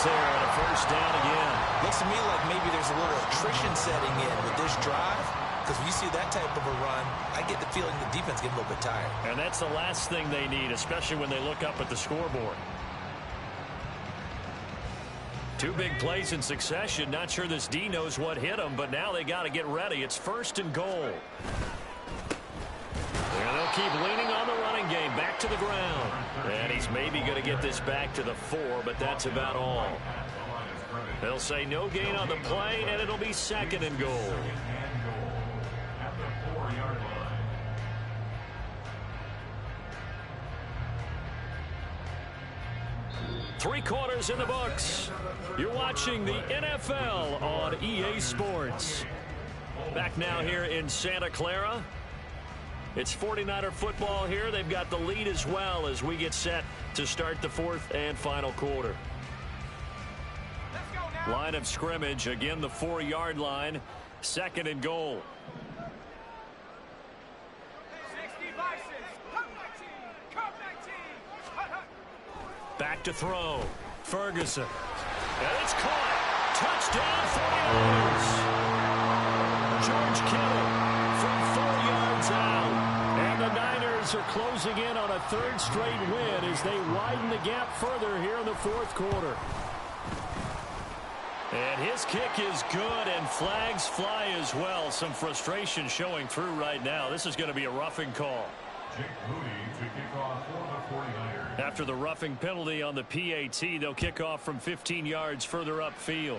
Speaker 2: There and a first down again.
Speaker 5: Looks to me like maybe there's a little attrition setting in with this drive, because when you see that type of a run, I get the feeling the defense getting a little bit tired.
Speaker 2: And that's the last thing they need, especially when they look up at the scoreboard. 2 big plays in succession. Not sure this D knows what hit them, but now they got to get ready. It's 1st and goal. And they'll keep leaning on the running game. Back to the ground. And he's maybe going to get this back to the 4, but that's about all. They'll say no gain on the play, and it'll be 2nd and goal.
Speaker 6: At the 4-yard line.
Speaker 2: Three quarters in the books. You're watching the NFL on EA Sports. Back now here in Santa Clara. It's 49er football here. They've got the lead as well as we get set to start the 4th and final quarter. Line of scrimmage, again the 4-yard line. 2nd and goal. Back to throw. Ferguson. And it's caught. Touchdown 49ers. George Kittle from 4 yards out. And the Niners are closing in on a 3rd straight win as they widen the gap further here in the 4th quarter. And his kick is good, and flags fly as well. Some frustration showing through right now. This is going to be a roughing call.
Speaker 6: Jake Moody to kick off for the 49ers.
Speaker 2: After the roughing penalty on the PAT, they'll kick off from 15 yards further upfield.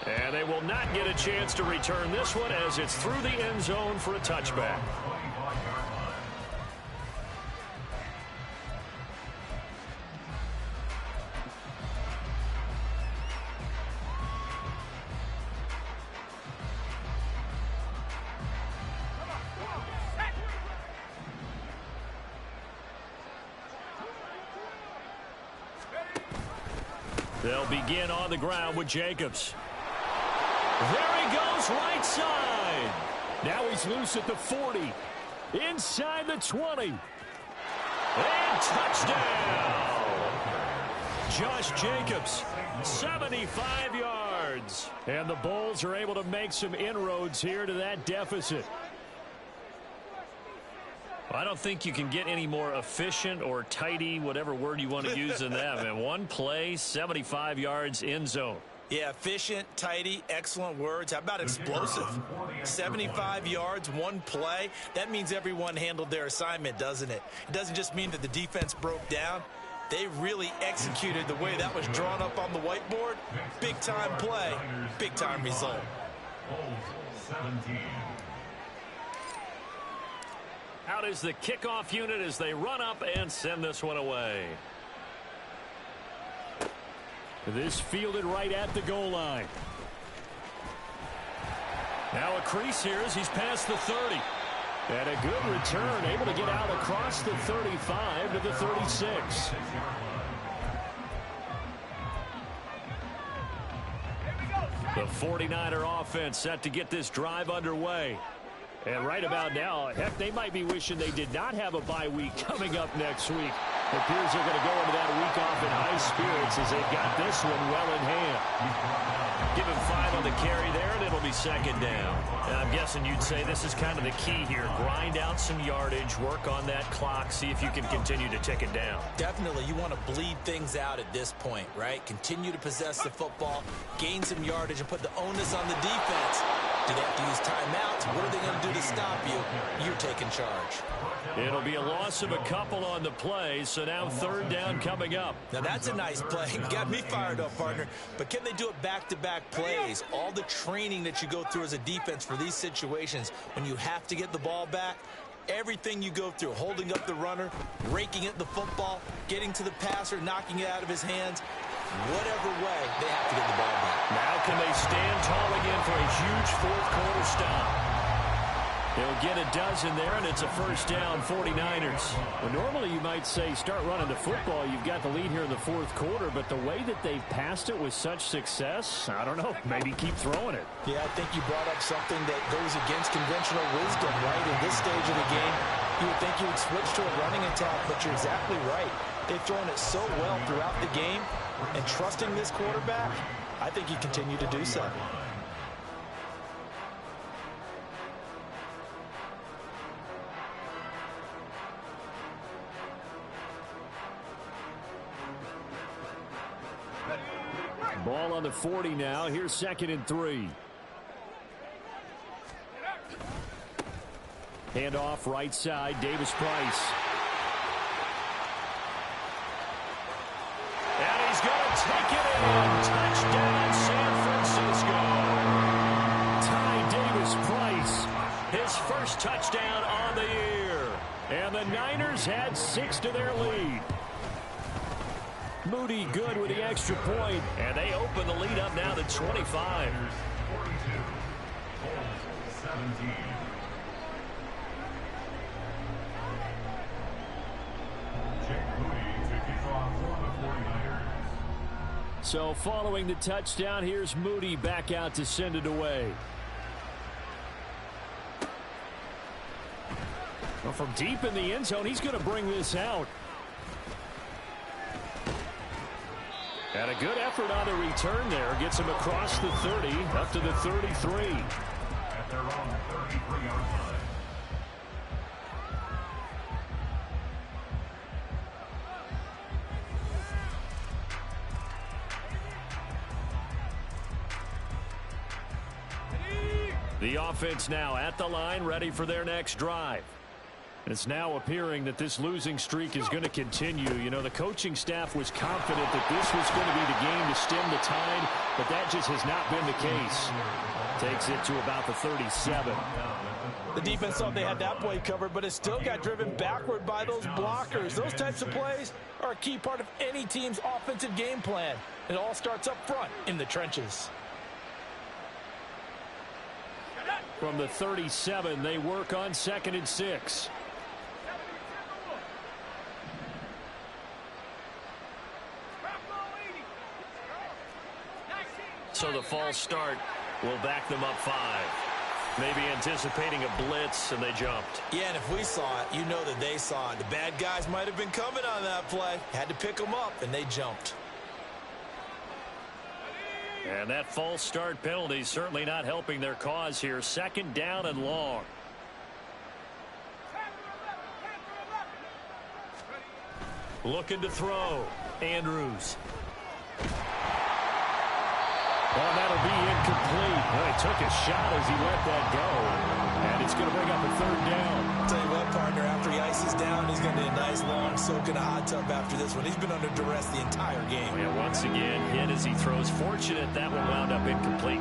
Speaker 2: And they will not get a chance to return this one as it's through the end zone for a touchback. They'll begin on the ground with Jacobs. There he goes, right side.
Speaker 7: Now he's loose at the 40. Inside the 20.
Speaker 2: And touchdown. Josh Jacobs, 75 yards.
Speaker 7: And the Bulls are able to make some inroads here to that deficit.
Speaker 2: I don't think you can get any more efficient or tidy, whatever word you want to use in that. And one play, 75 yards in zone.
Speaker 5: Yeah, efficient, tidy, excellent words. How about explosive? 75 yards, one play. That means everyone handled their assignment, doesn't it? It doesn't just mean that the defense broke down. They really executed the way that was drawn up on the whiteboard. Big-time play, big-time result.
Speaker 6: 17.
Speaker 2: Out is the kickoff unit as they run up and send this one away.
Speaker 7: This fielded right at the goal line.
Speaker 2: Now a crease here as he's past the 30.
Speaker 7: And a good return, able to get out across the 35 to the 36.
Speaker 2: The 49er offense set to get this drive underway.
Speaker 7: And right about now, heck, they might be wishing they did not have a bye week coming up next week. It appears they're going to go into that week off in high spirits as they've got this one well in hand.
Speaker 2: Give him 5 on the carry there, and it'll be second down. And I'm guessing you'd say this is kind of the key here. Grind out some yardage, work on that clock, see if you can continue to tick it down.
Speaker 5: Definitely, you want to bleed things out at this point, right? Continue to possess the football, gain some yardage, and put the onus on the defense. Do they have to use timeouts? What are they going to do to stop you? You're taking charge.
Speaker 2: It'll be a loss of a couple on the play, so now third down coming up.
Speaker 5: Now that's a nice play. Got me fired up, partner. But can they do it back-to-back plays? All the training that you go through as a defense for these situations, when you have to get the ball back, everything you go through, holding up the runner, raking at the football, getting to the passer, knocking it out of his hands, whatever way, they have to get the ball back.
Speaker 2: Now can they stand tall again for a huge fourth-quarter stop? They'll get a dozen there, and it's a first down, 49ers.
Speaker 7: Well, normally you might say start running the football. You've got the lead here in the fourth quarter, but the way that they've passed it with such success, I don't know, maybe keep throwing it.
Speaker 3: Yeah, I think you brought up something that goes against conventional wisdom, right? In this stage of the game, you would think you would switch to a running attack, but you're exactly right. They've thrown it so well throughout the game, and trusting this quarterback, I think you continue to do so.
Speaker 7: Ball on the 40 now. Here's 2nd and 3. Handoff right side, Davis Price.
Speaker 2: And he's going to take it in. Touchdown, San Francisco.
Speaker 7: Ty Davis Price.
Speaker 2: His first touchdown on the year.
Speaker 7: And the Niners had 6 to their lead. Moody good with the extra point.
Speaker 2: And they open the lead up now to 25.
Speaker 6: 42. Bulls 17. Jake Moody to kick off for the 49ers.
Speaker 7: So following the touchdown, here's Moody back out to send it away. Well, from deep in the end zone, he's going to bring this out. And a good effort on the return there. Gets him across the 30, up to the 33.
Speaker 6: At their own 33-yard line.
Speaker 2: The offense now at the line, ready for their next drive.
Speaker 7: It's now appearing that this losing streak is going to continue. You know, the coaching staff was confident that this was going to be the game to stem the tide, but that just has not been the case. Takes it to about the 37.
Speaker 4: The defense thought they had that play covered, but it still got driven backward by those blockers. Those types of plays are a key part of any team's offensive game plan. It all starts up front in the trenches.
Speaker 7: From the 37, they work on 2nd and 6.
Speaker 2: So the false start will back them up 5. Maybe anticipating a blitz, and they jumped.
Speaker 5: Yeah, and if we saw it, you know that they saw it. The bad guys might have been coming on that play. Had to pick them up, and they jumped.
Speaker 2: And that false start penalty certainly not helping their cause here. 2nd down and long. Looking to throw. Andrews.
Speaker 7: Well, that'll be incomplete. Well, he took a shot as he let that go. And it's going to bring up a 3rd down.
Speaker 5: I'll tell you what, partner, after he ices down, he's going to need a nice long soak in a hot tub after this one. He's been under duress the entire game.
Speaker 2: And once again, hit as he throws. Fortunate that one wound up incomplete.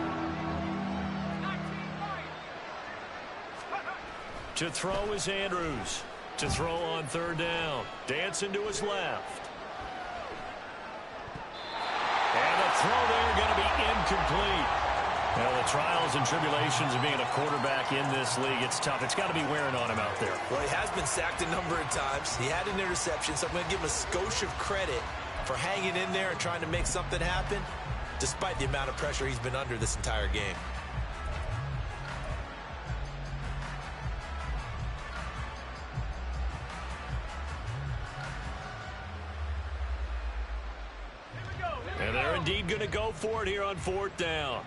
Speaker 2: To throw is Andrews. To throw on 3rd down. Dancing to his left. And the throw there going to be incomplete. Well, the trials and tribulations of being a quarterback in this league, it's tough. It's got to be wearing on him out there.
Speaker 5: Well, he has been sacked a number of times. He had an interception, so I'm going to give him a skosh of credit for hanging in there and trying to make something happen, despite the amount of pressure he's been under this entire game.
Speaker 2: And they're indeed going to go for it here on 4th down.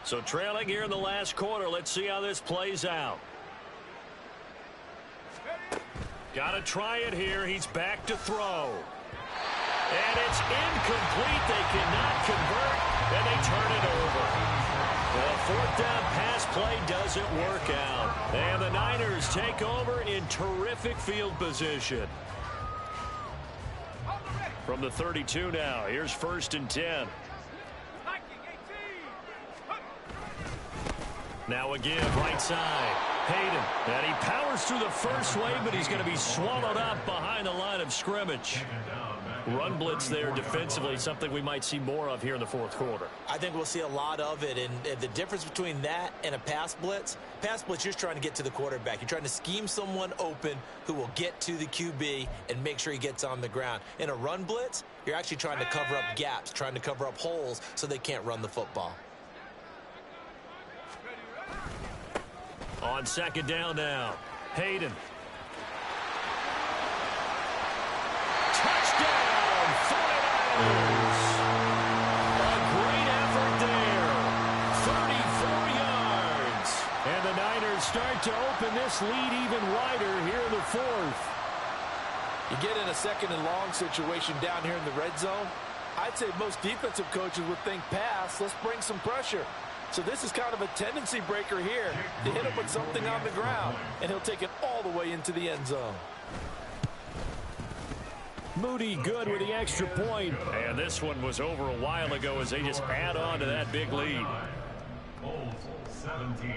Speaker 2: So trailing here in the last quarter. Let's see how this plays out. Got to try it here. He's back to throw. And it's incomplete. They cannot convert, and they turn it over. The 4th down pass play doesn't work out. And the Niners take over in terrific field position. From the 32 now, here's 1st and 10. Now again, right side. Hayden. And he powers through the first wave, but he's going to be swallowed up behind the line of scrimmage. Run blitz there defensively, something we might see more of here in the 4th quarter.
Speaker 5: I think we'll see a lot of it, and the difference between that and a pass blitz, you're just trying to get to the quarterback. You're trying to scheme someone open who will get to the QB and make sure he gets on the ground. In a run blitz, you're actually trying to cover up gaps, trying to cover up holes so they can't run the football.
Speaker 2: On 2nd down now, Hayden. Touchdown, 49ers. A great effort there. 34 yards.
Speaker 7: And the Niners start to open this lead even wider here in the 4th.
Speaker 4: You get in a 2nd and long situation down here in the red zone. I'd say most defensive coaches would think pass. Let's bring some pressure. So this is kind of a tendency breaker here to hit him with something on the ground, and he'll take it all the way into the end zone.
Speaker 7: Moody good with the extra point.
Speaker 2: And this one was over a while ago as they just add on to that big lead.
Speaker 6: Bulls 17.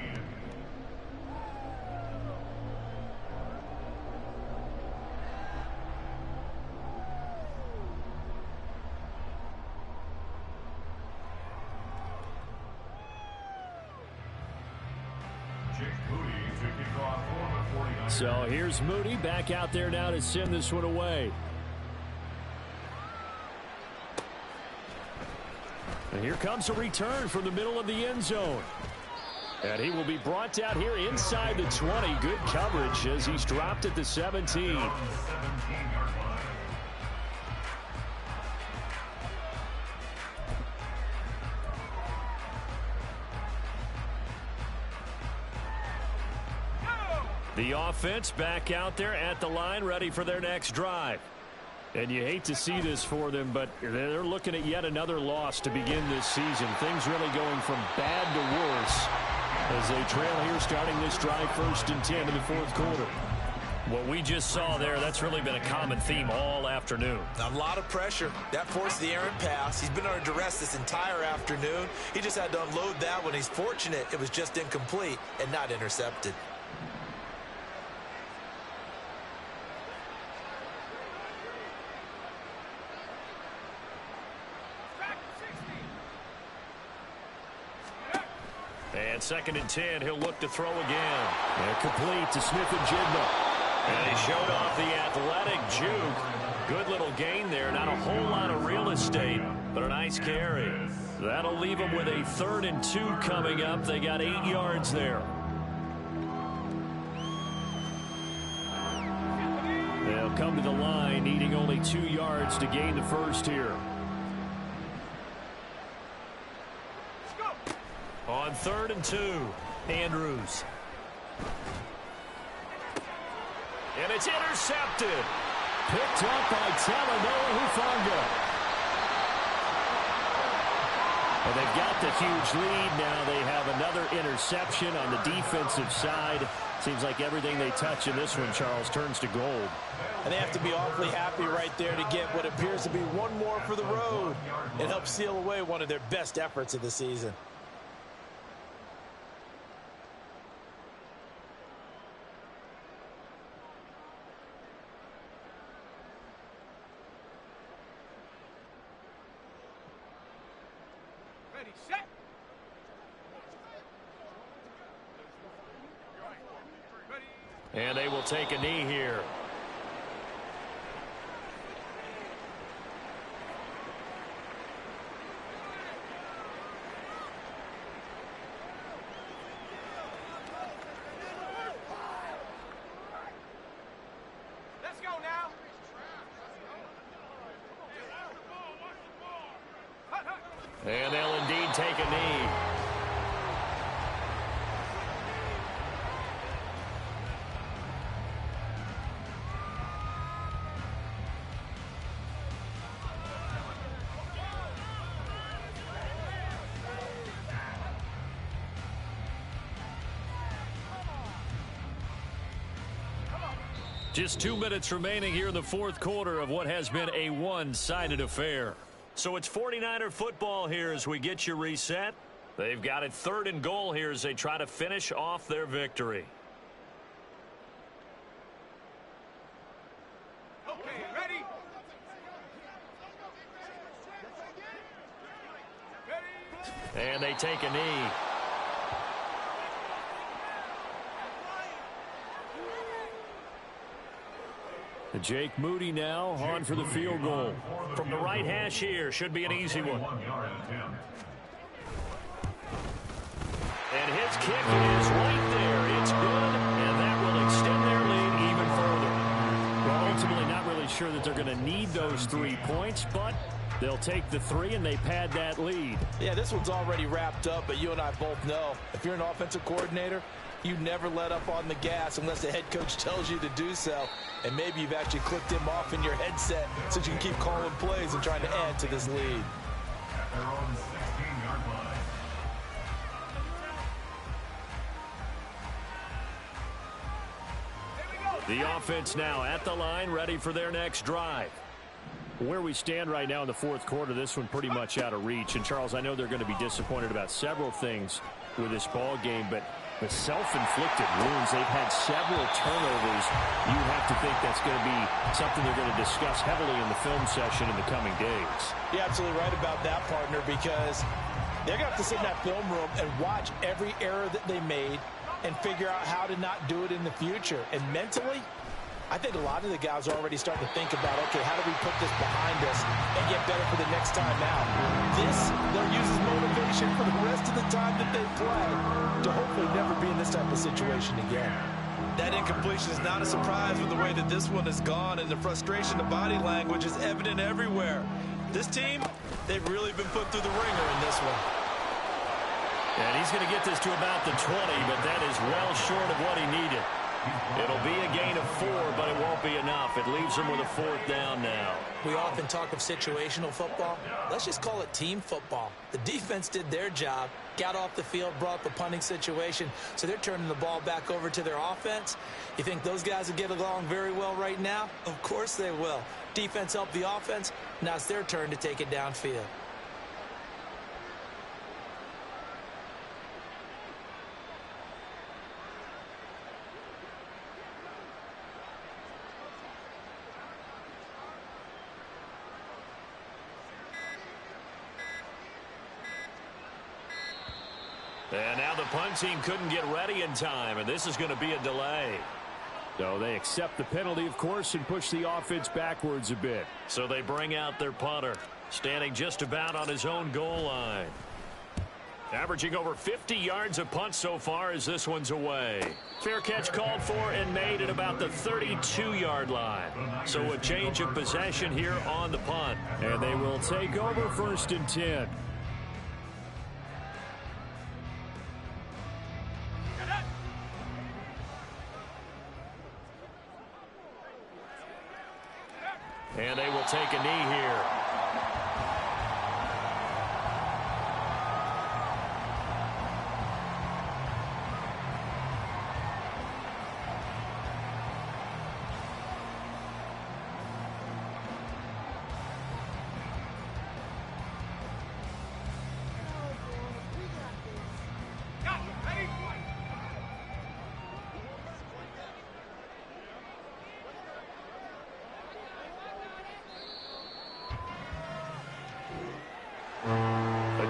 Speaker 7: So here's Moody back out there now to send this one away. And here comes a return from the middle of the end zone. And he will be brought down here inside the 20. Good coverage as he's dropped at the 17.
Speaker 2: The offense back out there at the line, ready for their next drive.
Speaker 7: And you hate to see this for them, but they're looking at yet another loss to begin this season. Things really going from bad to worse. as they trail here starting this drive 1st and 10 in the 4th quarter.
Speaker 2: What we just saw there, that's really been a common theme all afternoon.
Speaker 5: A lot of pressure. That forced the errant pass. He's been under duress this entire afternoon. He just had to unload that one. He's fortunate it was just incomplete and not intercepted.
Speaker 2: And 2nd and 10, he'll look to throw again.
Speaker 7: And complete to Smith-Njigba.
Speaker 2: And he showed off the athletic juke. Good little gain there. Not a whole lot of real estate, but a nice carry. That'll leave them with a 3rd and 2 coming up. They got 8 yards there.
Speaker 7: They'll come to the line, needing only 2 yards to gain the first here.
Speaker 2: On 3rd and 2, Andrews. And it's intercepted.
Speaker 7: Picked up by Talanoa Hufanga. And they've got the huge lead. Now they have another interception on the defensive side. Seems like everything they touch in this one, Charles, turns to gold.
Speaker 4: And they have to be awfully happy right there to get what appears to be one more for the road. It helps seal away one of their best efforts of the season.
Speaker 2: And they will take a knee here.
Speaker 8: Let's go now.
Speaker 2: And they'll indeed take a knee. Just 2 minutes remaining here in the 4th quarter of what has been a one-sided affair. So it's 49er football here as we get you reset. They've got it 3rd and goal here as they try to finish off their victory.
Speaker 8: Okay, ready?
Speaker 2: And they take a knee.
Speaker 7: Jake Moody now on for the field goal.
Speaker 2: From the right hash here, should be an easy one. And his kick is right there. It's good, and that will extend their lead even further.
Speaker 7: Well, ultimately not really sure that they're going to need those 3 points, but they'll take the 3 and they pad that lead.
Speaker 4: Yeah, this one's already wrapped up, but you and I both know if you're an offensive coordinator, you never let up on the gas unless the head coach tells you to do so. And maybe you've actually clicked him off in your headset so you can keep calling plays and trying to add to this lead.
Speaker 2: The offense now at the line, ready for their next drive.
Speaker 7: Where we stand right now in the 4th quarter, this one pretty much out of reach. And, Charles, I know they're going to be disappointed about several things with this ball game, but the self-inflicted wounds, they've had several turnovers. You have to think that's going to be something they're going to discuss heavily in the film session in the coming days.
Speaker 4: You're absolutely right about that, partner, because they're going to have to sit in that film room and watch every error that they made and figure out how to not do it in the future. And mentally, I think a lot of the guys are already starting to think about, okay, how do we put this behind us and get better for the next time out? This, they'll use as motivation for the rest of the time that they play to hopefully never be in this type of situation again.
Speaker 5: That incompletion is not a surprise with the way that this one has gone, and the frustration, the body language is evident everywhere. This team, they've really been put through the ringer in this one.
Speaker 2: And he's going to get this to about the 20, but that is well short of what he needed. It'll be a gain of 4, but it won't be enough. It leaves them with a 4th down now.
Speaker 5: We often talk of situational football. Let's just call it team football. The defense did their job, got off the field, brought up a punting situation, so they're turning the ball back over to their offense. You think those guys will get along very well right now? Of course they will. Defense helped the offense. Now it's their turn to take it downfield.
Speaker 2: And now the punt team couldn't get ready in time, and this is going to be a delay.
Speaker 7: So they accept the penalty, of course, and push the offense backwards a bit.
Speaker 2: So they bring out their punter, standing just about on his own goal line. Averaging over 50 yards a punt so far as this one's away. Fair catch called for and made at about the 32-yard line. So a change of possession here on the punt.
Speaker 7: And they will take over 1st and 10.
Speaker 2: And they will take a knee here.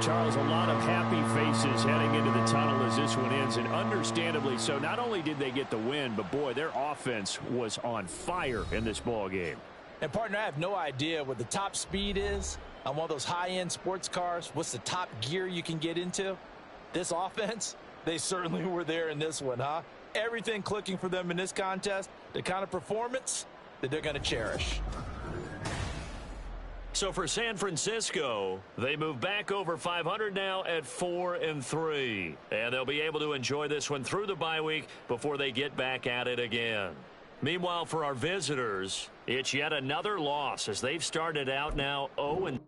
Speaker 7: Charles, a lot of happy faces heading into the tunnel as this one ends, and understandably so. Not only did they get the win, but boy, their offense was on fire in this ball game.
Speaker 4: And partner, I have no idea what the top speed is on one of those high-end sports cars. What's the top gear you can get into? This offense, they certainly were there in this one, huh? Everything clicking for them in this contest, the kind of performance that they're going to cherish.
Speaker 2: So for San Francisco, they move back over 500 now at 4-3. And they'll be able to enjoy this one through the bye week before they get back at it again. Meanwhile, for our visitors, it's yet another loss as they've started out now 0-.